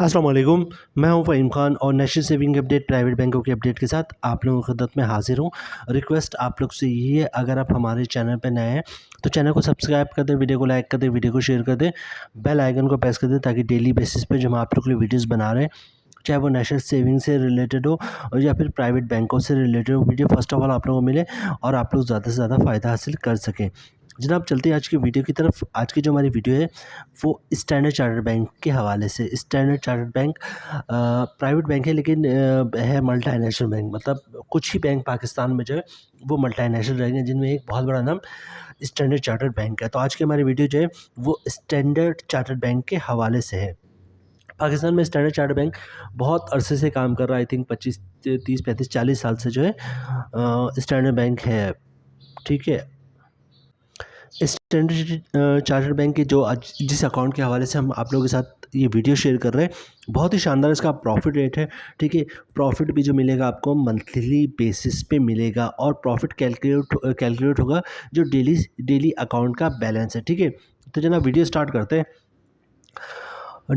अस्सलाम वालेकुम। मैं हूं फ़हीम खान और नेशनल सेविंग अपडेट प्राइवेट बैंकों के अपडेट के साथ आप लोगों की खिदमत में हाजिर हूं। रिक्वेस्ट आप लोग से यही है, अगर आप हमारे चैनल पर नए हैं तो चैनल को सब्सक्राइब कर दें, वीडियो को लाइक कर दें, वीडियो को शेयर कर दें, बेल आइकन को प्रेस कर दें ताकि डेली बेसिस पे जो हम आप लोग के लिए वीडियोज़ बना रहे हैं, चाहे वो नेशनल सेविंग से रिलेटेड हो और या फिर प्राइवेट बैंकों से रिलेटेड हो, वीडियो फर्स्ट ऑफ ऑल आप लोगों को मिले और आप लोग ज़्यादा से ज़्यादा फ़ायदा हासिल कर सकें। जनाब चलते हैं आज की वीडियो की तरफ। आज की जो हमारी वीडियो है वो स्टैंडर्ड चार्टर्ड बैंक के हवाले से। Standard chartered bank private bank है, लेकिन है मल्टीनेशनल बैंक। मतलब कुछ ही बैंक पाकिस्तान में जो है वो मल्टीनेशनल बैंक है, जिनमें एक बहुत बड़ा नाम स्टैंडर्ड चार्टर्ड बैंक है। तो आज की हमारी वीडियो जो है वो स्टैंडर्ड चार्टर्ड बैंक के हवाले से है। पाकिस्तान में स्टैंडर्ड चार्टर्ड बैंक बहुत अरसे से काम कर रहा है। आई थिंक 25 30 35 40 साल से जो है स्टैंडर्ड बैंक है। ठीक है, स्टैंडर्ड चार्टर्ड बैंक के जो आज जिस अकाउंट के हवाले से हम आप लोगों के साथ ये वीडियो शेयर कर रहे हैं, बहुत ही शानदार इसका प्रॉफिट रेट है। ठीक है, प्रॉफिट भी जो मिलेगा आपको मंथली बेसिस पे मिलेगा और प्रॉफिट कैलकुलेट होगा जो डेली अकाउंट का बैलेंस है। ठीक है, तो जनाब वीडियो स्टार्ट करते हैं।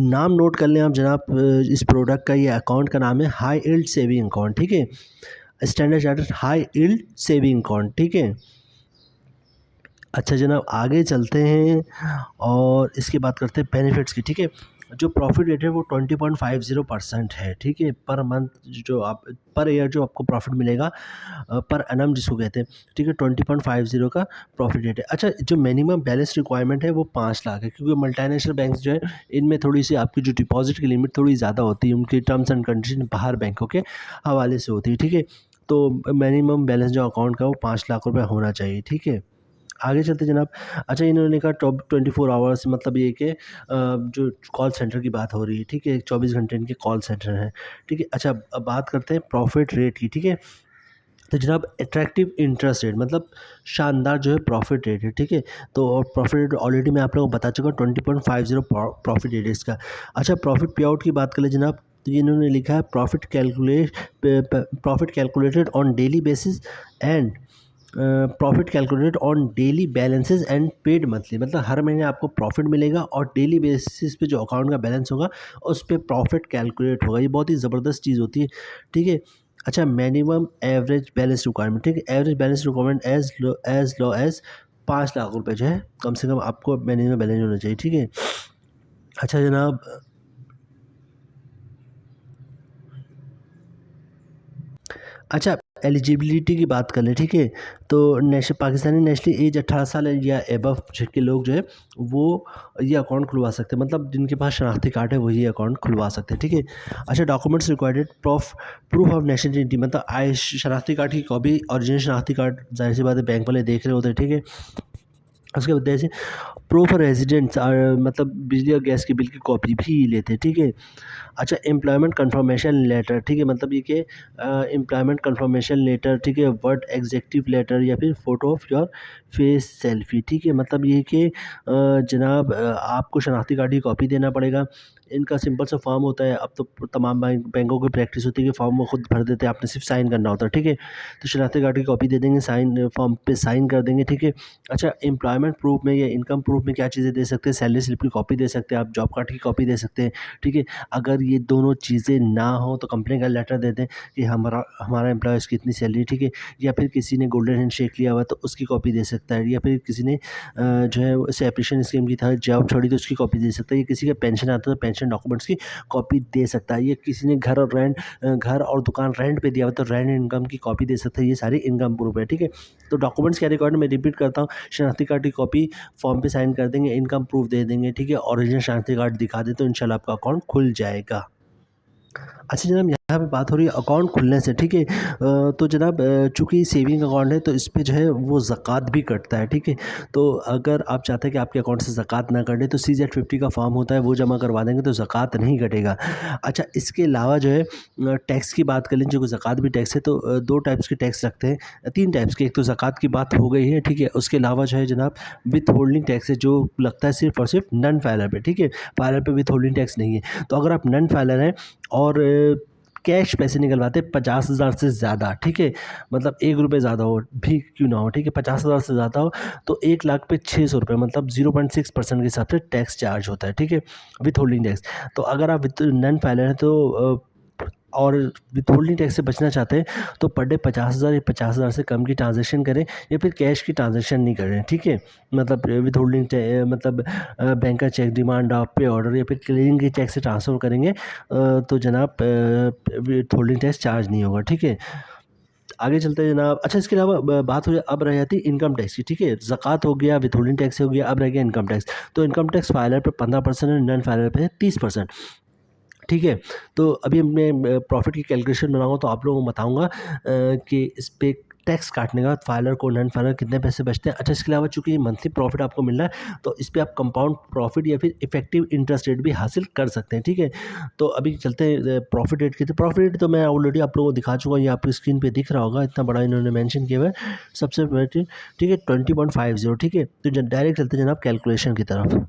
नाम नोट कर लें आप जनाब, इस प्रोडक्ट का, ये अकाउंट का नाम है हाई यील्ड सेविंग अकाउंट। ठीक है, standard chartered high yield saving account. ठीक है, अच्छा जनाब आगे चलते हैं और इसकी बात करते हैं बेनिफिट्स की। ठीक है, जो प्रॉफिट रेट है वो 20.50% है। ठीक है, पर मंथ जो आप पर ईयर जो आपको प्रॉफिट मिलेगा, पर एनम जिसको कहते हैं। ठीक है, 20.50 का प्रॉफिट रेट है। अच्छा, जो मिनिमम बैलेंस रिक्वायरमेंट है वो 5 लाख है, क्योंकि मल्टीनेशनल बैंक जो है इनमें थोड़ी सी आपकी जो डिपॉजिट की लिमिट थोड़ी ज़्यादा होती है, उनकी टर्म्स एंड कंडीशन बाहर बैंकों के हवाले से होती है। ठीक है, तो मिनिमम बैलेंस जो अकाउंट का वो 5 लाख रुपये होना चाहिए। ठीक है, आगे चलते जनाब। अच्छा, इन्होंने कहा टॉप 24 आवर्स, मतलब ये कि जो कॉल सेंटर की बात हो रही है। ठीक है, 24 घंटे इनके कॉल सेंटर हैं। ठीक है, अच्छा अब बात करते हैं प्रॉफिट रेट की। ठीक है, तो जनाब अट्रैक्टिव इंटरेस्ट रेट, मतलब शानदार जो है प्रॉफिट रेट है। ठीक है, तो और प्रॉफिट रेट ऑलरेडी मैं आप लोगों को बता चुका हूँ, 20.50 प्रॉफिट रेट है इसका। अच्छा, प्रॉफिट पे आउट की बात करें जनाब, तो ये इन्होंने लिखा है profit calculated on daily basis and profit calculated on daily balances and paid monthly. मतलब हर महीने आपको प्रॉफिट मिलेगा और डेली बेसिस पे जो अकाउंट का बैलेंस होगा उस पर प्रॉफिट कैलकुलेट होगा। ये बहुत ही ज़बरदस्त चीज़ होती है। ठीक है, अच्छा मिनिमम एवरेज बैलेंस रिक्वायरमेंट। ठीक है, average balance requirement as low as 5 lakh रुपये जो है कम से कम आपको मिनिमम बैलेंस होना चाहिए। ठीक है, अच्छा जनाब, अच्छा एलिजिबिलिटी की बात कर लें। ठीक है, तो पाकिस्तानी नेशनल एज 18 साल या एबव के लोग जो है वो ये अकाउंट खुलवा सकते हैं। मतलब जिनके पास शनाख्ती कार्ड है वही अकाउंट खुलवा सकते हैं। ठीक है, अच्छा documents required proof of nationality, मतलब आई शनाख्ती कार्ड की कॉपी, ओरिजिनल शनाख्ती कार्ड, जाहिर सी बात है बैंक वाले देख रहे होते हैं। ठीक है, उसके बाद जैसे प्रूफ ऑफ रेजिडेंस, मतलब बिजली और गैस के बिल की कॉपी भी लेते हैं। ठीक है, अच्छा एम्प्लॉयमेंट कंफर्मेशन लेटर। ठीक है, मतलब ये कि एम्प्लॉयमेंट कंफर्मेशन लेटर, ठीक है, वर्ड एग्जेक्टिव लेटर या फिर photo of your face selfie. ठीक है, मतलब ये कि जनाब आपको शनाख्ती कार्ड की कॉपी देना पड़ेगा। इनका सिंपल सा फॉर्म होता है। अब तो तमाम बैंकों की प्रैक्टिस होती है कि फॉर्म वो खुद भर देते हैं, आपने सिर्फ साइन करना होता है। ठीक है, तो शनाख्ती कार्ड की कॉपी दे देंगे, साइन फॉर्म पे साइन कर देंगे। ठीक है, अच्छा एम्प्लॉयमेंट प्रूफ में या इनकम प्रूफ में क्या चीज़ें दे सकते हैं, सैलरी स्लिप की कॉपी दे सकते हैं, आप जॉब कार्ड की कॉपी दे सकते हैं। ठीक है, अगर ये दोनों चीज़ें ना हो तो कंपनी का लेटर दे दें कि हमारा हमारा एम्प्लॉयज़ की इतनी सैलरी। ठीक है, या फिर किसी ने गोल्डन हैंडशेक लिया हुआ तो उसकी कॉपी दे सकता है, या फिर किसी ने जो है सेपरेशन स्कीम की था, जॉब छोड़ी तो उसकी कॉपी दे सकता है, या किसी का पेंशन आता है तो पेंशन डॉक्यूमेंट्स की कॉपी दे सकता है, या किसी ने घर और दुकान रेंट पे दिया हुआ तो रेंट इनकम की कॉपी दे सकता है। ये सारी इनकम प्रूफ है। ठीक है, तो डॉक्यूमेंट्स क्या रिकॉर्ड मैं रिपीट करता हूँ, शनाख्ती कार्ड की कॉपी फॉर्म पे साइन कर देंगे, इनकम प्रूफ दे देंगे। ठीक है, ओरिजिनल शनाख्ती कार्ड दिखा दें तो इंशाल्लाह आपका अकाउंट खुल जाएगा। अच्छा जनाब, यहाँ पे बात हो रही है अकाउंट खुलने से। ठीक है, तो जनाब चूँकि सेविंग अकाउंट है तो इस पे जो है वो ज़कात भी कटता है। ठीक है, तो अगर आप चाहते हैं कि आपके अकाउंट से ज़कात ना कटे तो CZ50 का फॉर्म होता है, वो जमा करवा देंगे तो ज़कात नहीं कटेगा। अच्छा, इसके अलावा जो है टैक्स की बात कर लें, जो ज़कात भी टैक्स है, तो 2 टाइप्स के टैक्स रखते हैं, 3 टाइप्स के। एक तो ज़कात की बात हो गई है। ठीक है, उसके अलावा जो है जनाब विथ होल्डिंग टैक्स है, जो लगता है सिर्फ़ और सिर्फ नन फाइलर पे। ठीक है, फाइलर पे विथ होल्डिंग टैक्स नहीं है। तो अगर आप नन फाइलर हैं और कैश पैसे निकलवाते हैं 50,000 से ज़्यादा, ठीक है, मतलब 1 रुपये ज़्यादा हो भी क्यों ना हो, ठीक है, 50,000 से ज़्यादा हो तो 1 लाख पे 600 रुपये मतलब 0.6% के हिसाब से टैक्स चार्ज होता है, ठीक है, विथ होल्डिंग टैक्स। तो अगर आप विथ नॉन फाइलर हैं तो और विथ होल्डिंग टैक्स से बचना चाहते हैं तो पर डे 50,000 या 50,000 से कम की ट्रांजैक्शन करें या फिर कैश की ट्रांजैक्शन नहीं करें, ठीक है, मतलब विथ होल्डिंग मतलब बैंक का चेक, डिमांड ड्राफ्ट, पे ऑर्डर या फिर क्लियरिंग के चेक से ट्रांसफ़र करेंगे तो जनाब विथ होल्डिंग टैक्स चार्ज नहीं होगा, ठीक है। आगे चलते हैं जनाब। अच्छा, इसके अलावा बात हो जाए अब रह जाती है इनकम टैक्स की, ठीक है, ज़कात हो गया, विथहोल्डिंग टैक्स हो गया, अब रह गया इनकम टैक्स। तो इनकम टैक्स फाइलर पे 15% है, नॉन फाइलर पे है 30%, ठीक है। तो अभी मैं प्रॉफिट की कैलकुलेशन बनाऊँगा तो आप लोगों को बताऊँगा कि इस पे टैक्स काटने के बाद फाइलर को, नॉन फाइलर कितने पैसे बचते हैं। अच्छा, इसके अलावा चूँकि ये मंथली प्रॉफिट आपको मिल रहा है तो इस पे आप कंपाउंड प्रॉफिट या फिर इफेक्टिव इंटरेस्ट रेट भी हासिल कर सकते हैं, ठीक है। तो अभी चलते हैं प्रॉफिट रेट की। तो प्रॉफिट रेट तो मैं ऑलरेडी आप लोगों को दिखा चुका हूँ, ये आपकी स्क्रीन पे दिख रहा होगा, इतना बड़ा इन्होंने मेंशन किया हुआ है। सबसे बेटर, ठीक है, 20.50, ठीक है। तो डायरेक्ट चलते हैं जनाब कैलकुलेशन की तरफ।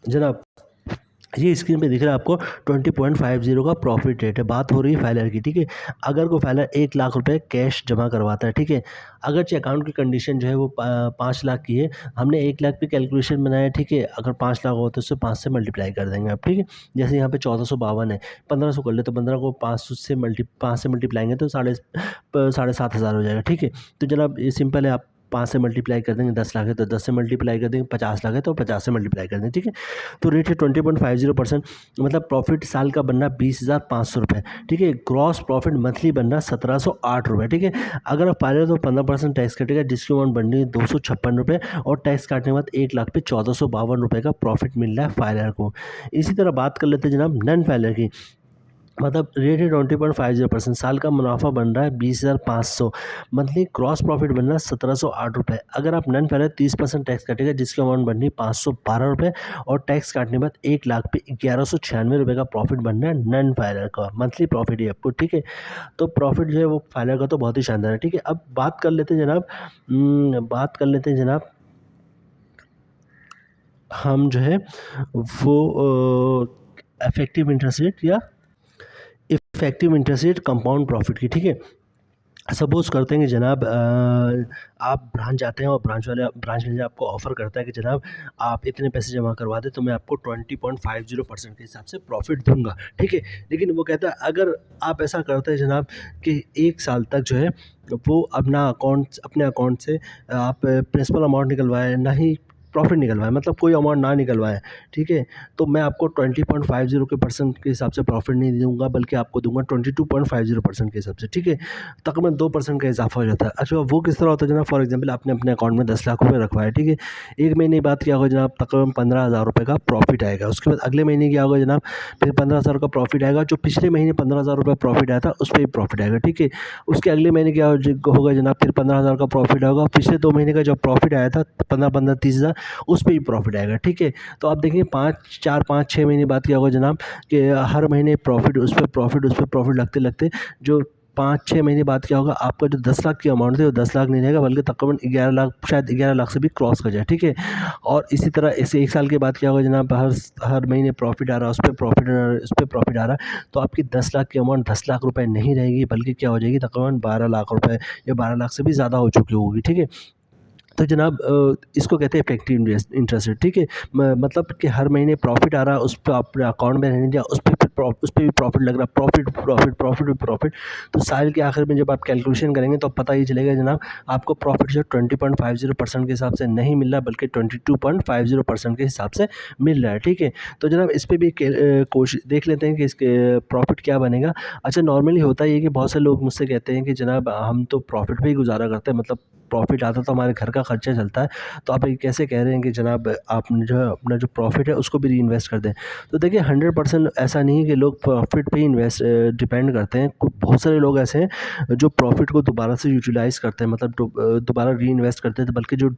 जनाब ये स्क्रीन पे दिख रहा है आपको 20.50 का प्रॉफिट रेट है, बात हो रही है फाइलर की, ठीक है। अगर कोई फाइलर 1 लाख रुपए कैश जमा करवाता है, ठीक है, अगरचे अकाउंट की कंडीशन जो है वो 5 लाख की है, हमने 1 लाख पे कैलकुलेशन बनाया है, ठीक है। अगर 5 लाख हो तो उससे 5 से मल्टीप्लाई कर देंगे आप, ठीक है। जैसे यहाँ पे 1452 है, 1500 कर ले तो 15 को 5 से मल्टीप्लाएंगे तो 7,500 हो जाएगा, ठीक है। तो जनाब ये सिंपल है, आप 5 से मल्टीप्लाई कर देंगे, 10 लाख है तो 10 से मल्टीप्लाई कर देंगे, 50 लाख है तो 50 से मल्टीप्लाई कर देंगे, ठीक है। तो रेट है 20.50%, मतलब प्रॉफिट साल का बनना 20,500 रुपये, ठीक है। ग्रॉस प्रॉफिट मंथली बनना 1,708 रुपये, ठीक है। अगर आप पाले तो 15% टैक्स कटेगा, जिसकी अमाउंट बननी है 256 रुपये, और टैक्स काटने के बाद 1 लाख पे 1,452 रुपये का प्रॉफिट मिल रहा है फाइलर को। इसी तरह बात कर लेते हैं जनाब नॉन फाइलर की। मतलब रेट है 20.50%, साल का मुनाफा बन रहा है 20,500, मंथली क्रॉस प्रॉफिट बन रहा है 1,708 रुपये। अगर आप नॉन फाइलर 30% टैक्स कटेगा, जिसकी अमाउंट बननी है 512 रुपये, और टैक्स काटने के बाद 1 लाख पे 1,196 रुपये का प्रॉफिट बन रहा है नॉन फाइलर का, मंथली प्रॉफिट है आपको, ठीक है। तो प्रॉफिट जो है वो फाइलर का तो बहुत ही शानदार है, ठीक है। अब बात कर लेते हैं जनाब, हम जो है वो इफेक्टिव इंटरेस्ट रेट या effective interest rate compound profit की, ठीक है। सपोज़ करते हैं कि जनाब आप ब्रांच जाते हैं और ब्रांच मैनेजर आपको ऑफ़र करता है कि जनाब आप इतने पैसे जमा करवा दें तो मैं आपको 20.50% के हिसाब से प्रॉफिट दूँगा, ठीक है। लेकिन वो कहता है अगर आप ऐसा करते हैं जनाब कि 1 साल तक जो है वो अपने अकाउंट से आप प्रिंसिपल अमाउंट निकलवाएँ, ना ही प्रॉफिट निकलवाएँ, मतलब कोई अमाउंट ना निकलवाएँ, ठीक है। तो मैं आपको 20.50 के परसेंट के हिसाब से प्रॉफिट नहीं दूँगा, बल्कि आपको दूँगा 22.50% के हिसाब से, ठीक है। तकरीबन 2% का इज़ाफ़ा हो जाता है। अच्छा, वो किस तरह होता है जनाब, फॉर एग्ज़ाम्पल आपने अपने अकाउंट में 10 लाख रुपए रखवाए, ठीक है। 1 महीने बाद क्या होगा जनाब, तकरीबन 15,000 रुपए का प्रॉफिट आएगा। उसके बाद अगले महीने क्या होगा जनाब, फिर 15,000 का प्रॉफिट आएगा। जो पिछले महीने 15,000 रुपए प्रॉफिट आया था, उस पे भी प्रॉफिट आएगा, ठीक है। उसके अगले महीने क्या होगा जनाब, फिर 15,000 का प्रॉफिट होगा। पिछले 2 महीने का जो प्रॉफिट आया था 15-15, 30,000, उस पे भी प्रॉफिट आएगा, ठीक है। तो आप देखेंगे 4-5-6 महीने बाद क्या होगा जनाब कि हर महीने प्रॉफिट, उस पे प्रॉफिट, उस पे प्रॉफिट लगते-लगते जो 5-6 महीने बाद क्या होगा, आपका जो 10 लाख की अमाउंट थी वो 10 लाख नहीं रहेगा, बल्कि तकरीबन 11 लाख, शायद 11 लाख से भी क्रॉस कर जाए, ठीक है। और इसी तरह इसे 1 साल के बाद क्या होगा जनाब, हर महीने प्रॉफिट आ रहा है, उस पे प्रॉफिट आ रहा है, उस पे प्रॉफिट आ रहा है, तो आपकी 10 लाख की अमाउंट 10 लाख रुपए नहीं रहेगी, बल्कि क्या हो जाएगी, तकरीबन 12 लाख रुपए या 12 लाख से भी ज़्यादा हो चुकी होगी, ठीक है। तो जनाब इसको कहते हैं इफेक्टिव इंटरेस्ट रेट, ठीक है। मतलब कि हर महीने प्रॉफिट आ रहा है, उस पे अपने अकाउंट में रहने दिया, उस पे भी प्रॉफिट लग रहा है, प्रॉफिट प्रॉफिट प्रॉफिट प्रॉफिट। तो साल के आखिर में जब आप कैलकुलेशन करेंगे तो पता ही चलेगा जनाब, आपको प्रॉफिट जो 20.50% के हिसाब से नहीं मिल रहा, बल्कि 22.50% के हिसाब से मिल रहा है, ठीक है। तो जनाब इस पे भी कोशिश देख लेते हैं कि इसके प्रॉफिट क्या बनेगा। अच्छा, नॉर्मली होता ये है कि बहुत से लोग मुझसे कहते हैं कि जनाब हम तो प्रॉफिट पे ही गुजारा करते हैं, मतलब प्रॉफिट आता तो हमारे घर का खर्चा चलता है, तो आप ये कैसे कह रहे हैं कि जनाब आपने जो है अपना जो प्रॉफिट है उसको भी रीइन्वेस्ट कर दें। तो देखिए 100% ऐसा नहीं है कि लोग प्रॉफिट पे ही डिपेंड करते हैं। बहुत सारे लोग ऐसे हैं जो प्रॉफिट को दोबारा से यूटिलाइज़ करते हैं, मतलब दोबारा रीइन्वेस्ट करते हैं, तो बल्कि जो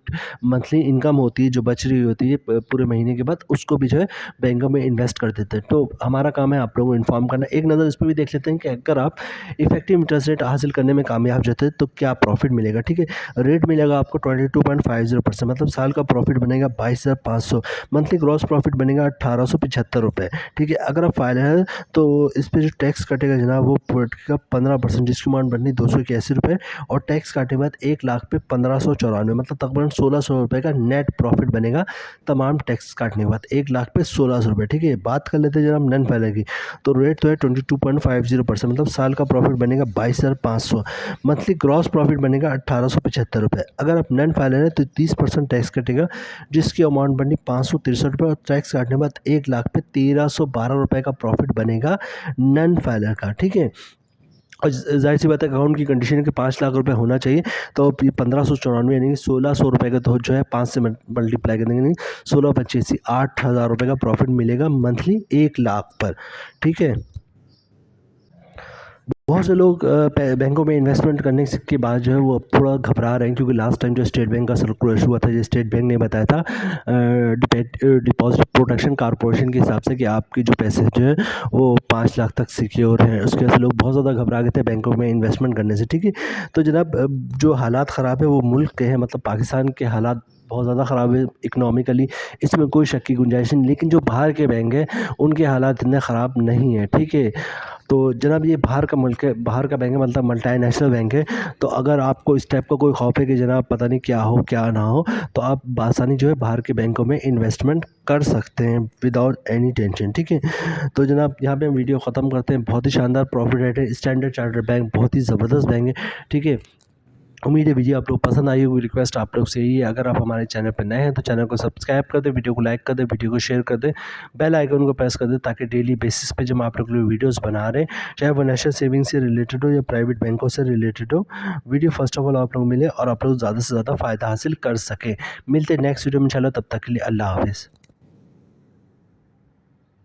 मंथली इनकम होती है, जो बच रही होती है पूरे महीने के बाद, उसको भी जो है बैंकों में इन्वेस्ट कर देते हैं। तो हमारा काम है आप लोगों को इन्फॉर्म करना। एक नज़र इस पर भी देख लेते हैं कि अगर आप इफेक्टिव इंटरेस्ट रेट हासिल करने में कामयाब रहते हैं तो क्या प्रॉफिट मिलेगा, ठीक है। रेट मिलेगा आपको 22.50%, मतलब साल का प्रॉफिट बनेगा 22,500, मंथली ग्रॉस प्रॉफिट बनेगा 1875 रुपये। ठीक है, अगर आप फाइल है तो इस पर जो टैक्स कटेगा जनाब वो का 15%, जिसकी अमाउंट बननी 281 रुपये, और टैक्स काटने के बाद 1 लाख पे 1594, मतलब तकरीबन 1600 रुपये का नेट प्रॉफिट बनेगा तमाम टैक्स काटने के बाद, 1 लाख पे 1600 रुपये। ठीक है, बात कर लेते हैं जनाब नन फाइलर की, तो रेट तो है 22.50%, मतलब साल का प्रॉफिट बनेगा 22,500, मंथली ग्रॉस प्रॉफिट बनेगा 1875 रुपये। अगर आप नन फाइलर है तो 30% टैक्स कटेगा, जिसकी अमाउंट बनी 563 रुपये, और टैक्स काटने के बाद 1 लाख पे 1312 रुपये का प्रॉफिट बनेगा नन फाइलर का। ठीक है, और जाहिर सी बात है अकाउंट की कंडीशन है कि 5 लाख रुपए होना चाहिए, तो 1594 यानी कि 1600 रुपये का, तो जो है 5 से मल्टीप्लाई कर देंगे, नहीं 16 25 8,000 रुपये का प्रॉफिट मिलेगा मंथली 1 लाख पर। ठीक है, बहुत से लोग बैंकों में इन्वेस्टमेंट करने के बाद जो है वो थोड़ा घबरा रहे हैं, क्योंकि लास्ट टाइम जो स्टेट बैंक का सर्कुलर हुआ था, जो स्टेट बैंक ने बताया था डिपॉजिट प्रोटेक्शन कॉर्पोरेशन के हिसाब से कि आपके जो पैसे जो है वो 5 लाख तक सिक्योर हैं, उसके वजह से लोग बहुत ज़्यादा घबरा गए थे बैंकों में इन्वेस्टमेंट करने से। ठीक है, तो जनाब जो हालात ख़राब है वो मुल्क के हैं, मतलब पाकिस्तान के हालात बहुत ज़्यादा ख़राब है इकनॉमिकली, इसमें कोई शक की गुंजाइश नहीं, लेकिन जो बाहर के बैंक हैं उनके हालात इतने ख़राब नहीं हैं। ठीक है, तो जनाब ये बाहर का मुल्क है, बाहर का बैंक है, मतलब मल्टीनेशनल बैंक है, तो अगर आपको इस टाइप का कोई खौफ है कि जनाब पता नहीं क्या हो क्या ना हो, तो आप बासानी जो है बाहर के बैंकों में इन्वेस्टमेंट कर सकते हैं विदाउट एनी टेंशन। ठीक है, तो जनाब यहाँ पे हम वीडियो ख़त्म करते हैं। बहुत ही शानदार प्रॉफिट रेट है, स्टैंडर्ड चार्टर्ड बैंक बहुत ही ज़बरदस्त बैंक है। ठीक है, उम्मीद है वीडियो आप लोग पसंद आई होगी। रिक्वेस्ट आप लोग से यही है, अगर आप हमारे चैनल पर नए हैं तो चैनल को सब्सक्राइब कर दें, वीडियो को लाइक कर दें, वीडियो को शेयर कर दें, बेल आइकन को प्रेस कर दें, ताकि डेली बेसिस पे जब आप लोग वीडियोस बना रहे हैं, चाहे वो नेशनल सेविंग से रिलेटेड हो या प्राइवेट बैंकों से रिलेटेड हो, वीडियो फर्स्ट ऑफ ऑल आप लोग मिले और आप लोग ज़्यादा से ज़्यादा फ़ायदा हासिल कर सकें। मिलते हैं नेक्स्ट वीडियो में इंशाल्लाह, तब तक के लिए अल्लाह हाफ़िज़।